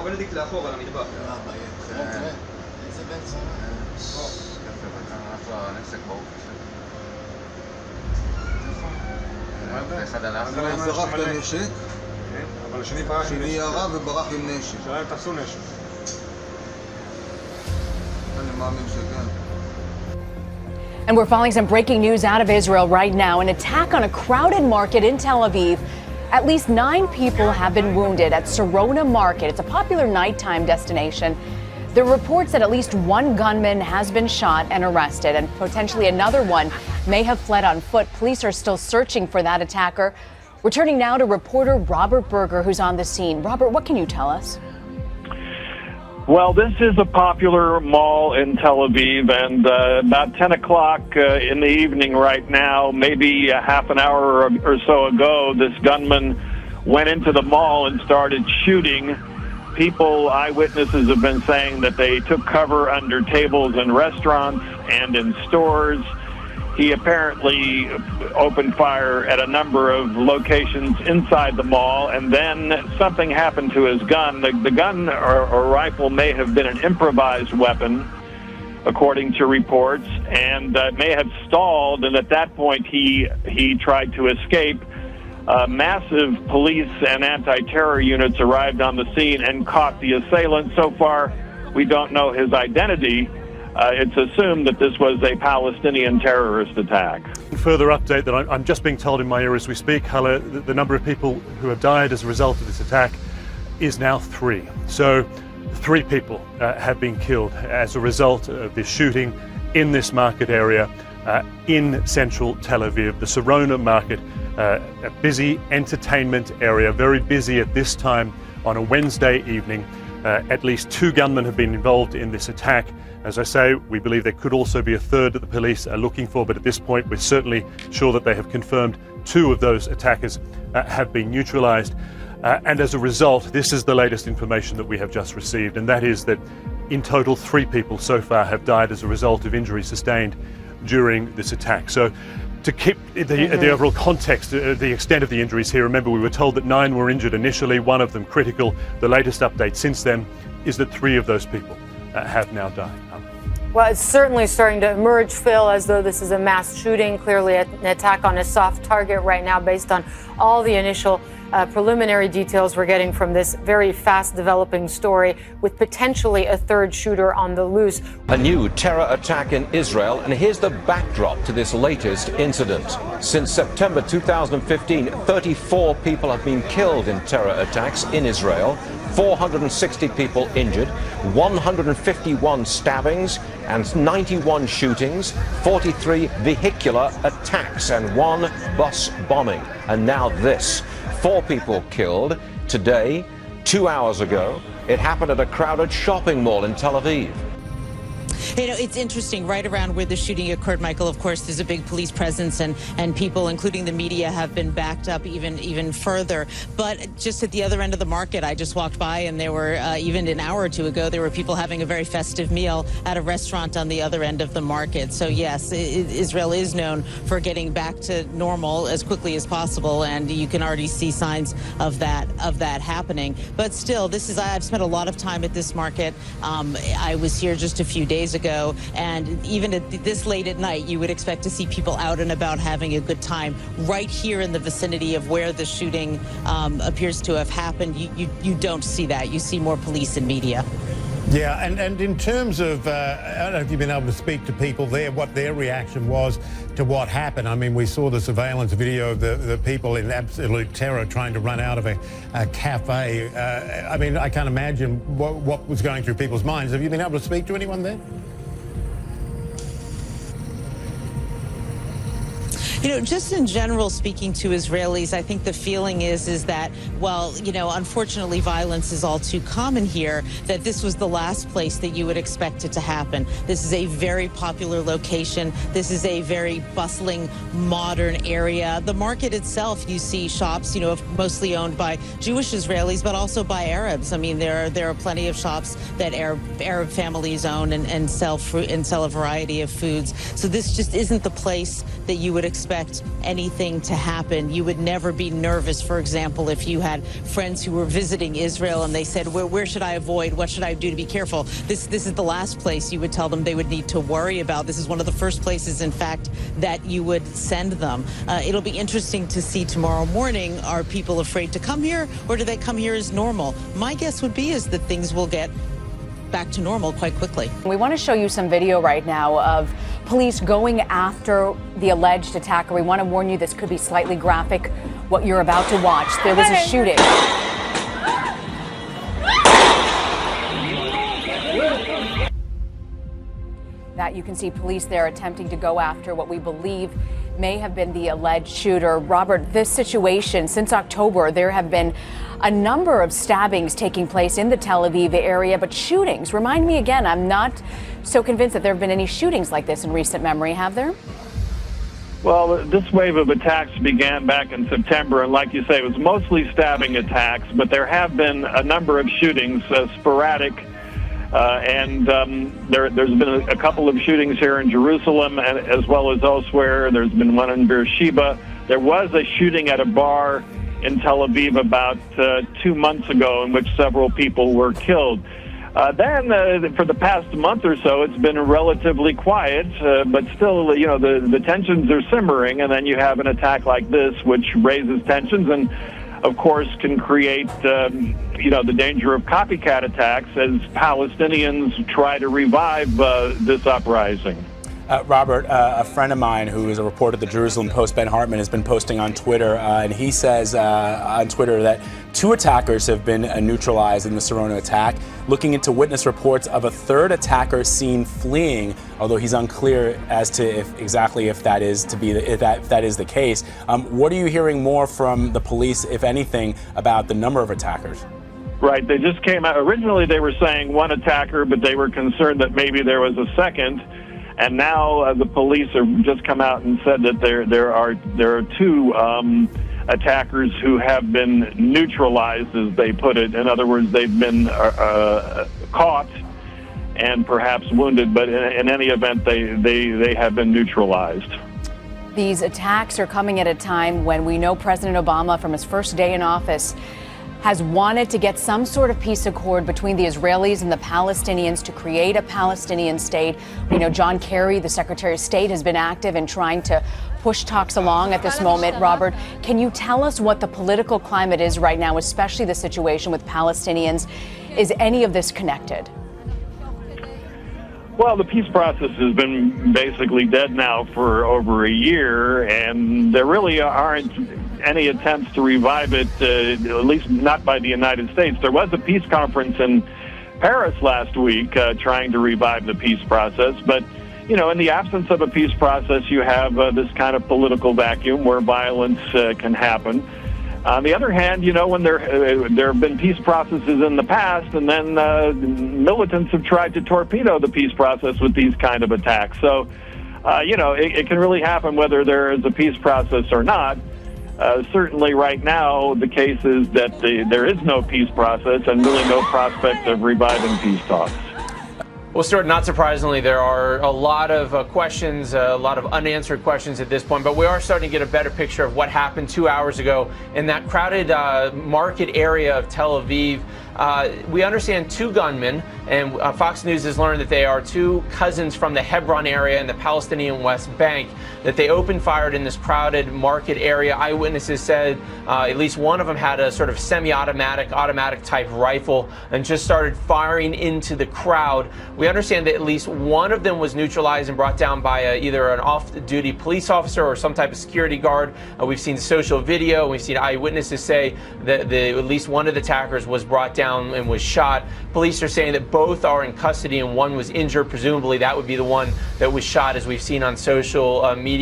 בנדיק לאחור על המטבח. איזה בן זונה. יפה, אחלה נשק ברוך השם. אחד הלך. הוא זרק את הנשק, אבל השני ברח עם השני נשק. ירה וברח עם נשק. שאלה אם תפסו נשק. אני מאמין שכן. And we're following some breaking news out of Israel right now. An attack on a crowded market in Tel Aviv. At least 9 people have been wounded at Sarona Market. It's a popular nighttime destination. There are reports that at least 1 gunman has been shot and arrested, and potentially another one may have fled on foot. Police are still searching for that attacker. We're turning now to reporter Robert Berger, who's on the scene. Robert, what can you tell us? Well, this is a popular mall in Tel Aviv, and about 10 o'clock in the evening right now, maybe a half an hour or so ago, this gunman went into the mall and started shooting. People, eyewitnesses have been saying that they took cover under tables in restaurants and in stores. He apparently opened fire at a number of locations inside the mall, and then something happened to his gun. The gun or rifle may have been an improvised weapon, according to reports, and may have stalled, and at that point he tried to escape. Massive police and anti-terror units arrived on the scene and caught the assailant. So far, we don't know his identity. It's assumed that this was a Palestinian terrorist attack. Further update that I'm just being told in my ear as we speak, Hala, the number of people who have died as a result of this attack is now 3. So 3 people have been killed as a result of this shooting in this market area in central Tel Aviv, the Sarona market, a busy entertainment area, very busy at this time on a Wednesday evening. At least 2 gunmen have been involved in this attack. As I say, we believe there could also be a third that the police are looking for, but at this point we're certainly sure that they have confirmed 2 of those attackers have been neutralized. And as a result, this is the latest information that we have just received, and that is that in total 3 people so far have died as a result of injuries sustained during this attack. So to keep the overall context, the extent of the injuries here, remember we were told that 9 were injured initially, 1 of them critical. The latest update since then is that 3 of those people have now died. Well, it's certainly starting to emerge, Phil, as though this is a mass shooting, clearly an attack on a soft target right now based on all the initial preliminary details we're getting from this very fast developing story with potentially a third shooter on the loose. A new terror attack in Israel, and here's the backdrop to this latest incident. Since September 2015, 34 people have been killed in terror attacks in Israel, 460 people injured, 151 stabbings and 91 shootings, 43 vehicular attacks and 1 bus bombing. And now this. 4 people killed today, 2 hours ago. It happened at a crowded shopping mall in Tel Aviv. You know, it's interesting, right around where the shooting occurred, Michael, of course, there's a big police presence and people, including the media, have been backed up even further. But just at the other end of the market, I just walked by and there were, even an hour or 2 ago, there were people having a very festive meal at a restaurant on the other end of the market. So, yes, Israel is known for getting back to normal as quickly as possible, and you can already see signs of that happening. But still, I've spent a lot of time at this market. I was here just a few days ago, and even at this late at night, you would expect to see people out and about having a good time. Right here in the vicinity of where the shooting appears to have happened, you don't see that. You see more police and media. Yeah, and in terms of, I don't know if you've been able to speak to people there, what their reaction was to what happened. I mean, we saw the surveillance video of the people in absolute terror trying to run out of a cafe. I mean, I can't imagine what was going through people's minds. Have you been able to speak to anyone there? You know, just in general, speaking to Israelis, I think the feeling is that, well, you know, unfortunately, violence is all too common here, that this was the last place that you would expect it to happen. This is a very popular location. This is a very bustling, modern area. The market itself, you see shops, you know, mostly owned by Jewish Israelis, but also by Arabs. I mean, there are plenty of shops that Arab families own and sell fruit and sell a variety of foods. So this just isn't the place that you would expect expect anything to happen. You would never be nervous, for example, if you had friends who were visiting Israel and they said, where should I avoid? What should I do to be careful? This is the last place you would tell them they would need to worry about. This is one of the first places, in fact, that you would send them. It'll be interesting to see tomorrow morning. Are people afraid to come here, or do they come here as normal? My guess would be is that things will get back to normal quite quickly. We want to show you some video right now of police going after the alleged attacker. We want to warn you this could be slightly graphic, what you're about to watch. There was a shooting. That you can see police there attempting to go after what we believe may have been the alleged shooter. Robert, this situation, since October, there have been a number of stabbings taking place in the Tel Aviv area, but shootings, remind me again, I'm not so convinced that there have been any shootings like this in recent memory, have there? Well, this wave of attacks began back in September, and like you say, it was mostly stabbing attacks, but there have been a number of shootings, sporadic, and there's been a couple of shootings here in Jerusalem as well as elsewhere. There's been one in Beersheba. There was a shooting at a bar in Tel Aviv about 2 months ago in which several people were killed. Then, for the past month or so, it's been relatively quiet, but still, you know, the tensions are simmering, and then you have an attack like this, which raises tensions and, of course, can create, the danger of copycat attacks as Palestinians try to revive this uprising. Robert, a friend of mine who is a reporter at the Jerusalem Post, Ben Hartman, has been posting on Twitter, and he says on Twitter that 2 attackers have been neutralized in the Sarona attack, looking into witness reports of a 3rd attacker seen fleeing, although he's unclear as to if that is the case. What are you hearing more from the police, if anything, about the number of attackers? Right, they just came out. Originally they were saying 1 attacker, but they were concerned that maybe there was a second. And now the police have just come out and said that there are 2 attackers who have been neutralized, as they put it. In other words, they've been caught and perhaps wounded, but in any event, they have been neutralized. These attacks are coming at a time when we know President Obama, from his first day in office, has wanted to get some sort of peace accord between the Israelis and the Palestinians to create a Palestinian state. We know John Kerry, the Secretary of State, has been active in trying to push talks along at this moment. Robert, can you tell us what the political climate is right now, especially the situation with Palestinians? Is any of this connected? Well, the peace process has been basically dead now for over a year, and there really aren't any attempts to revive it, at least not by the United States. There was a peace conference in Paris last week trying to revive the peace process, but, you know, in the absence of a peace process, you have this kind of political vacuum where violence can happen. On the other hand, you know, when there have been peace processes in the past, and then militants have tried to torpedo the peace process with these kind of attacks. So, it can really happen whether there is a peace process or not. Certainly right now, the case is that there is no peace process and really no prospect of reviving peace talks. Well, Stuart, not surprisingly, there are a lot of questions, a lot of unanswered questions at this point, but we are starting to get a better picture of what happened 2 hours ago in that crowded market area of Tel Aviv. We understand 2 gunmen, and Fox News has learned that they are 2 cousins from the Hebron area in the Palestinian West Bank, that they opened fire in this crowded market area. Eyewitnesses said at least one of them had a sort of semi-automatic, automatic type rifle and just started firing into the crowd. We understand that at least one of them was neutralized and brought down by either an off-duty police officer or some type of security guard. We've seen social video. We've seen eyewitnesses say that at least one of the attackers was brought down and was shot. Police are saying that both are in custody and one was injured. Presumably that would be the one that was shot, as we've seen on social media.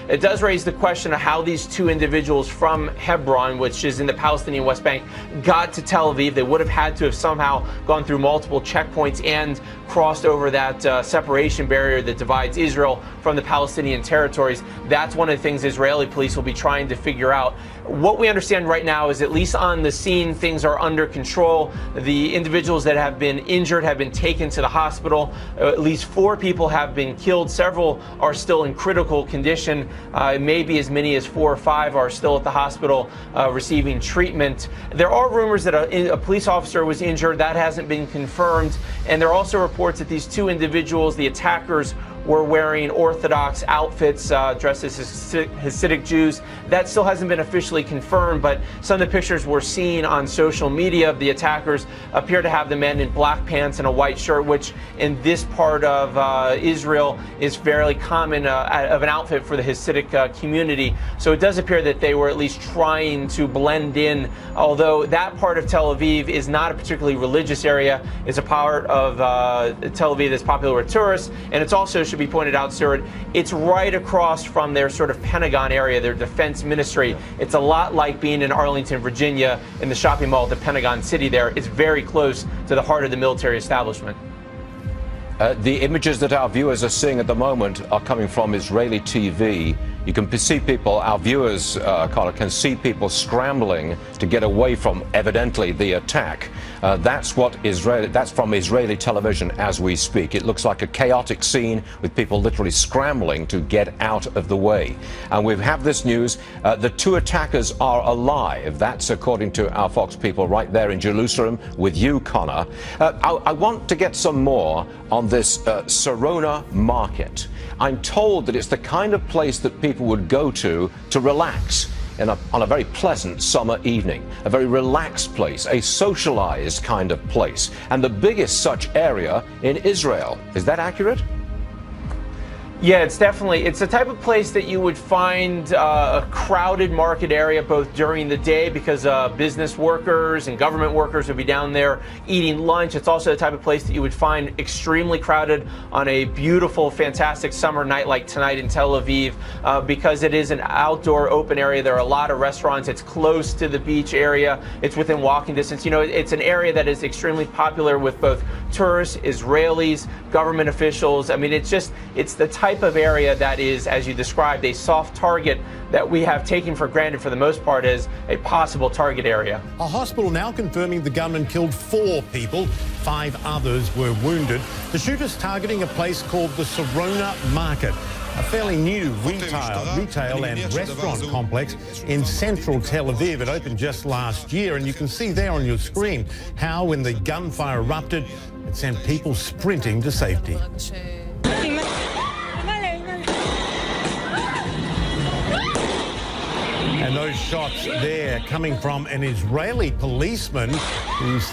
It does raise the question of how these 2 individuals from Hebron, which is in the Palestinian West Bank, got to Tel Aviv. They would have had to have somehow gone through multiple checkpoints and crossed over that separation barrier that divides Israel from the Palestinian territories. That's one of the things Israeli police will be trying to figure out. what we understand right now is, at least on the scene, things are under control. The individuals that have been injured have been taken to the hospital. At least 4 people have been killed. Several are still in critical condition. Maybe as many as 4 or 5 are still at the hospital receiving treatment. There are rumors that a police officer was injured. That hasn't been confirmed. And there are also reports that these 2 individuals, the attackers, were wearing Orthodox outfits, dressed as Hasidic Jews. That still hasn't been officially confirmed, but some of the pictures we're seeing on social media of the attackers appear to have the men in black pants and a white shirt, which in this part of Israel is fairly common of an outfit for the Hasidic community. So it does appear that they were at least trying to blend in, although that part of Tel Aviv is not a particularly religious area. It's a part of Tel Aviv that's popular with tourists, and it's also, should be pointed out, Stuart, it's right across from their sort of Pentagon area, their defense ministry. It's a lot like being in Arlington, Virginia, in the shopping mall at the Pentagon City there. It's very close to the heart of the military establishment. The images that our viewers are seeing at the moment are coming from Israeli TV. You can see people, our viewers, Carla, can see people scrambling to get away from, evidently, the attack. That's from Israeli television as we speak. It looks like a chaotic scene with people literally scrambling to get out of the way. And we have this news. The 2 attackers are alive. That's according to our Fox people right there in Jerusalem with you, Connor. I want to get some more on this Sarona market. I'm told that it's the kind of place that people would go to relax on a very pleasant summer evening, a very relaxed place, a socialized kind of place, and the biggest such area in Israel. Is that accurate? Yeah, it's the type of place that you would find a crowded market area both during the day, because business workers and government workers would be down there eating lunch. It's also the type of place that you would find extremely crowded on a beautiful, fantastic summer night like tonight in Tel Aviv, because it is an outdoor open area. There are a lot of restaurants. It's close to the beach area. It's within walking distance. You know, it's an area that is extremely popular with both tourists, Israelis, government officials. I mean, it's the type of area that is, as you described, a soft target that we have taken for granted for the most part as a possible target area. A hospital now confirming the gunman killed 4 people. 5 others were wounded. The shooters targeting a place called the Sarona Market, a fairly new retail and restaurant complex in central Tel Aviv. It opened just last year, and you can see there on your screen how, when the gunfire erupted, it sent people sprinting to safety. And those shots there coming from an Israeli policeman who's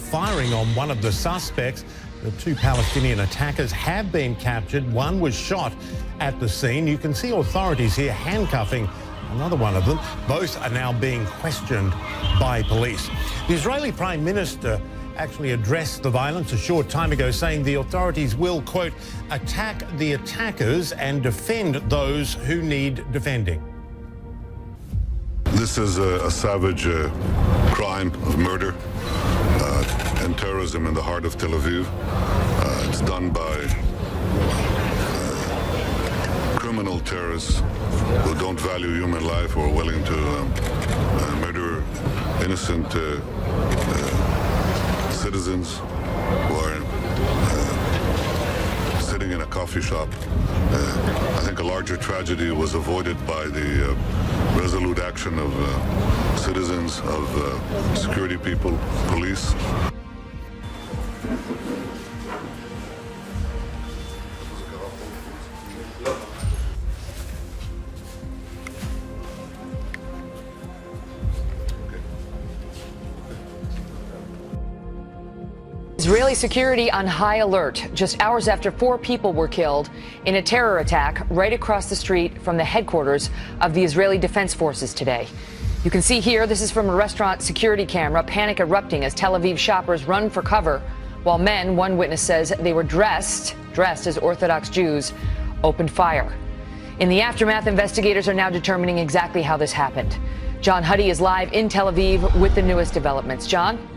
firing on one of the suspects. The 2 Palestinian attackers have been captured. One was shot at the scene. You can see authorities here handcuffing another one of them. Both are now being questioned by police. The Israeli Prime Minister actually addressed the violence a short time ago, saying the authorities will, quote, attack the attackers and defend those who need defending. This is a savage crime of murder and terrorism in the heart of Tel Aviv. It's done by criminal terrorists who don't value human life or are willing to murder innocent citizens who are sitting in a coffee shop. I think a larger tragedy was avoided by the resolute action of citizens, of security people, police. Israeli security on high alert just hours after 4 people were killed in a terror attack right across the street from the headquarters of the Israeli Defense Forces today. You can see here, this is from a restaurant security camera, panic erupting as Tel Aviv shoppers run for cover, while men, one witness says they were dressed as Orthodox Jews, opened fire. In the aftermath, investigators are now determining exactly how this happened. John Huddy is live in Tel Aviv with the newest developments. John?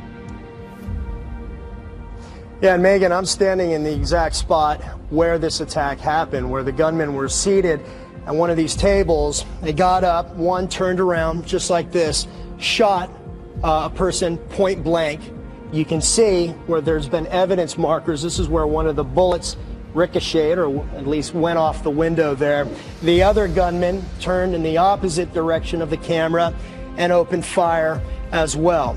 Yeah, and Megan, I'm standing in the exact spot where this attack happened, where the gunmen were seated at one of these tables. They got up, one turned around just like this, shot a person point blank. You can see where there's been evidence markers. This is where one of the bullets ricocheted, or at least went off the window there. The other gunman turned in the opposite direction of the camera and opened fire as well.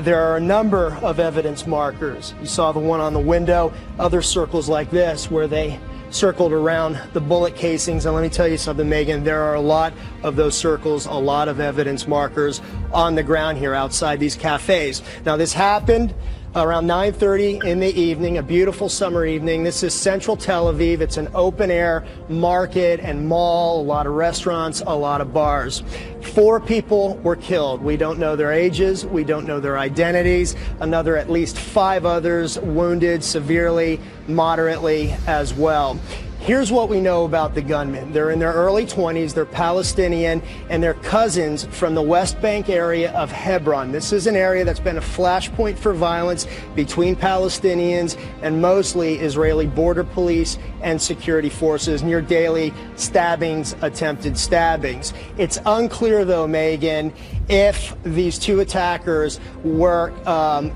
There are a number of evidence markers. You saw the one on the window, other circles like this where they circled around the bullet casings. And let me tell you something, Megan, there are a lot of those circles, a lot of evidence markers on the ground here outside these cafes. Now, this happened around 9:30 in the evening, a beautiful summer evening. This is central Tel Aviv. It's an open-air market and mall, a lot of restaurants, a lot of bars. 4 people were killed. We don't know their ages. We don't know their identities. Another at least 5 others wounded severely, moderately as well. Here's what we know about the gunmen. They're in their early 20s, they're Palestinian, and they're cousins from the West Bank area of Hebron. This is an area that's been a flashpoint for violence between Palestinians and mostly Israeli border police and security forces, near daily stabbings, attempted stabbings. It's unclear, though, Megan, if these 2 attackers were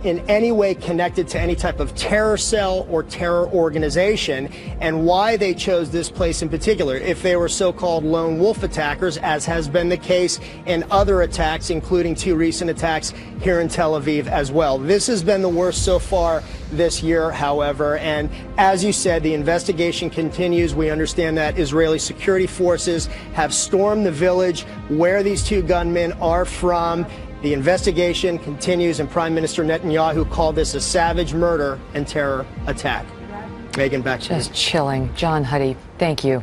in any way connected to any type of terror cell or terror organization, and why they chose this place in particular. If they were so-called lone wolf attackers, as has been the case in other attacks, including 2 recent attacks here in Tel Aviv as well. This has been the worst so far this year, however, and as you said, the investigation continues. We understand that Israeli security forces have stormed the village where these 2 gunmen are from. The investigation continues, and Prime Minister Netanyahu called this a savage murder and terror attack. Megan, back to you. Just chilling. John Huddy, thank you.